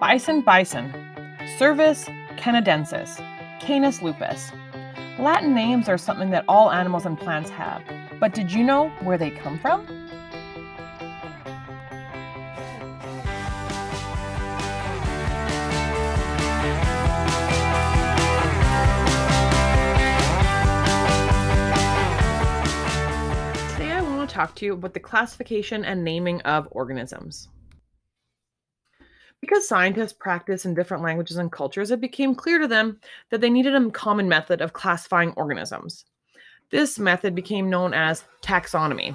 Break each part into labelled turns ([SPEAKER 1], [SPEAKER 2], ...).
[SPEAKER 1] Bison, Cervus canadensis, Canis lupus. Latin names are something that all animals and plants have, but did you know where they come from? Today I want to talk to you about the classification and naming of organisms. Because scientists practice in different languages and cultures, it became clear to them that they needed a common method of classifying organisms. This method became known as taxonomy.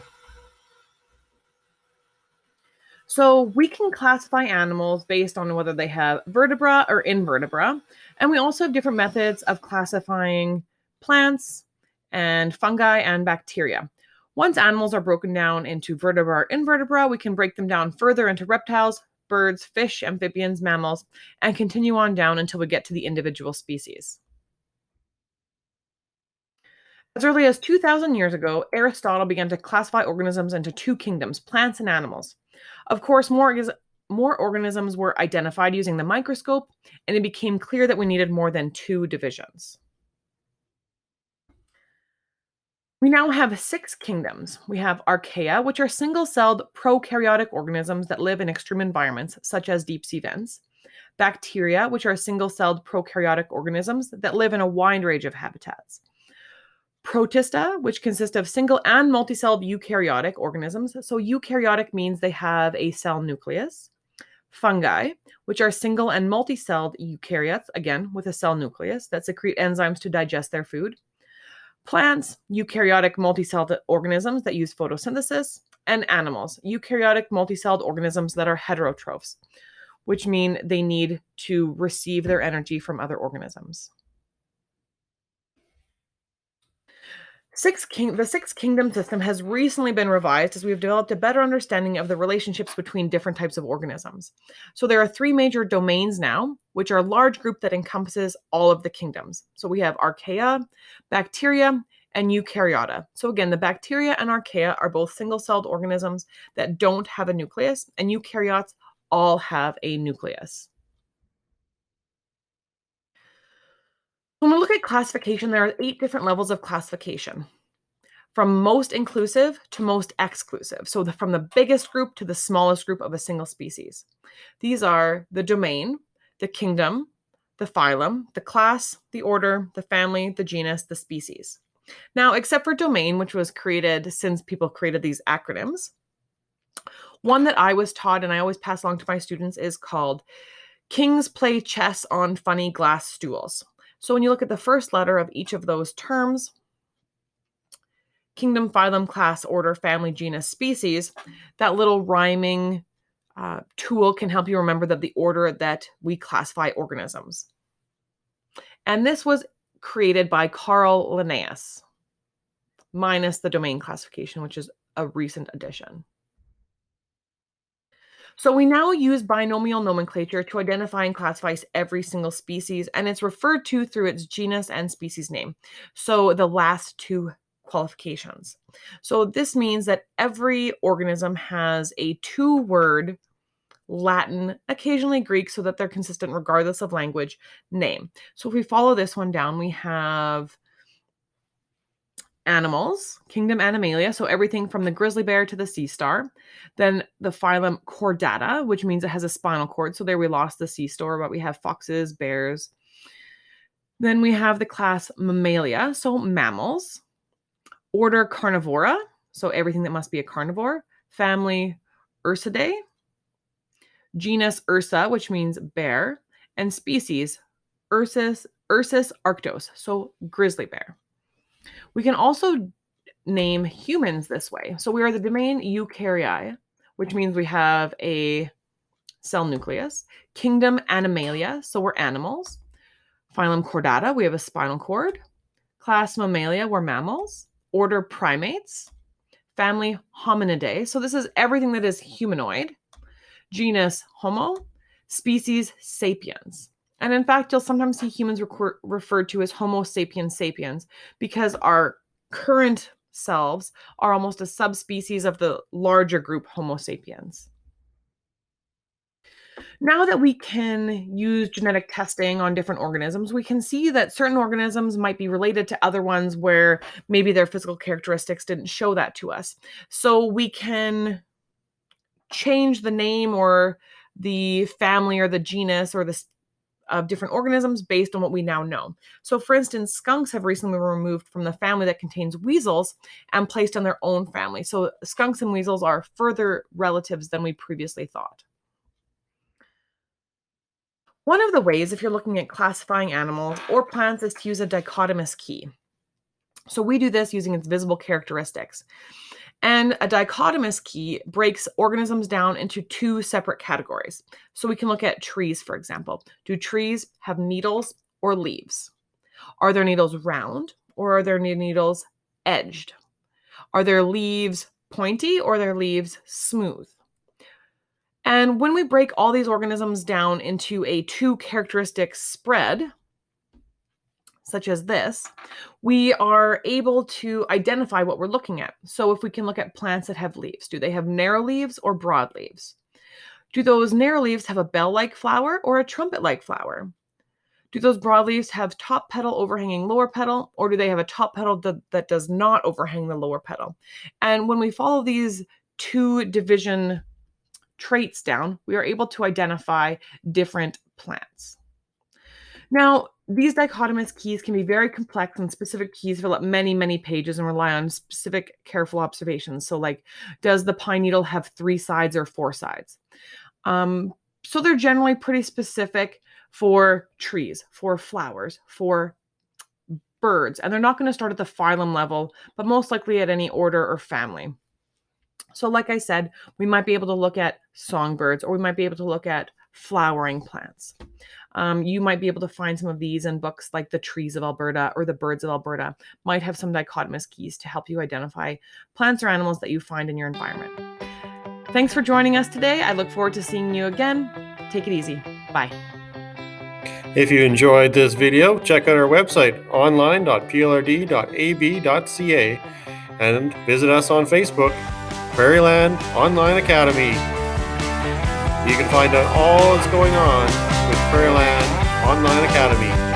[SPEAKER 1] So we can classify animals based on whether they have vertebra or invertebra. And we also have different methods of classifying plants and fungi and bacteria. Once animals are broken down into vertebra or invertebra, we can break them down further into reptiles, birds, fish, amphibians, mammals, and continue on down until we get to the individual species. As early as 2,000 years ago, Aristotle began to classify organisms into two kingdoms, plants and animals. Of course, more organisms were identified using the microscope, and it became clear that we needed more than two divisions. We now have six kingdoms. We have archaea, which are single-celled prokaryotic organisms that live in extreme environments, such as deep-sea vents. Bacteria, which are single-celled prokaryotic organisms that live in a wide range of habitats. Protista, which consist of single and multicelled eukaryotic organisms. So eukaryotic means they have a cell nucleus. Fungi, which are single and multicelled eukaryotes, again with a cell nucleus, that secrete enzymes to digest their food. Plants, eukaryotic multicelled organisms that use photosynthesis. And animals, eukaryotic multicelled organisms that are heterotrophs, which mean they need to receive their energy from other organisms. The Six Kingdom system has recently been revised as we have developed a better understanding of the relationships between different types of organisms. So there are three major domains now, which are a large group that encompasses all of the kingdoms. So we have archaea, bacteria, and eukaryota. So again, the bacteria and archaea are both single-celled organisms that don't have a nucleus, and eukaryotes all have a nucleus. When we look at classification, there are 8 different levels of classification, from most inclusive to most exclusive. So from the biggest group to the smallest group of a single species. These are the domain, the kingdom, the phylum, the class, the order, the family, the genus, the species. Now, except for domain, which was created since people created these acronyms, one that I was taught and I always pass along to my students is called Kings Play Chess on Funny Glass Stools. So when you look at the first letter of each of those terms, kingdom, phylum, class, order, family, genus, species, that little rhyming tool can help you remember the order that we classify organisms. And this was created by Carl Linnaeus, minus the domain classification, which is a recent addition. So we now use binomial nomenclature to identify and classify every single species, and it's referred to through its genus and species name. So the last two qualifications. So this means that every organism has a 2-word Latin, occasionally Greek, so that they're consistent regardless of language, name. So if we follow this one down, we have animals, kingdom Animalia, so everything from the grizzly bear to the sea star. Then the phylum Chordata, which means it has a spinal cord. So there we lost the sea star, but we have foxes, bears. Then we have the class Mammalia, so mammals. Order Carnivora, so everything that must be a carnivore. Family Ursidae. Genus Ursa, which means bear. And species Ursus arctos, so grizzly bear. We can also name humans this way. So we are the domain Eukaryae, which means we have a cell nucleus. Kingdom Animalia, so we're animals. Phylum Chordata, we have a spinal cord. Class Mammalia, we're mammals. Order Primates. Family Hominidae, so this is everything that is humanoid. Genus Homo. Species Sapiens. And in fact, you'll sometimes see humans referred to as Homo sapiens sapiens because our current selves are almost a subspecies of the larger group Homo sapiens. Now that we can use genetic testing on different organisms, we can see that certain organisms might be related to other ones where maybe their physical characteristics didn't show that to us. So we can change the name or the family or the genus or the of different organisms based on what we now know. So, for instance, skunks have recently been removed from the family that contains weasels and placed on their own family. So, skunks and weasels are further relatives than we previously thought. One of the ways, if you're looking at classifying animals or plants, is to use a dichotomous key. So, we do this using its visible characteristics. And a dichotomous key breaks organisms down into two separate categories. So we can look at trees, for example. Do trees have needles or leaves? Are their needles round or are their needles edged? Are their leaves pointy or are their leaves smooth? And when we break all these organisms down into a two characteristic spread, such as this, we are able to identify what we're looking at. So if we can look at plants that have leaves, do they have narrow leaves or broad leaves? Do those narrow leaves have a bell-like flower or a trumpet-like flower? Do those broad leaves have top petal overhanging lower petal, or do they have a top petal that does not overhang the lower petal? And when we follow these two division traits down, we are able to identify different plants. Now, these dichotomous keys can be very complex, and specific keys fill up many, many pages and rely on specific careful observations. So, like, does the pine needle have 3 sides or 4 sides? So they're generally pretty specific for trees, for flowers, for birds, and they're not going to start at the phylum level, but most likely at any order or family. So, like I said, we might be able to look at songbirds, or we might be able to look at flowering plants. You might be able to find some of these in books like The Trees of Alberta or The Birds of Alberta, might have some dichotomous keys to help you identify plants or animals that you find in your environment. Thanks for joining us today. I look forward to seeing you again. Take it easy. Bye.
[SPEAKER 2] If you enjoyed this video, check out our website online.plrd.ab.ca and visit us on Facebook, Prairieland Online Academy. You can find out all that's going on with Prairieland Online Academy.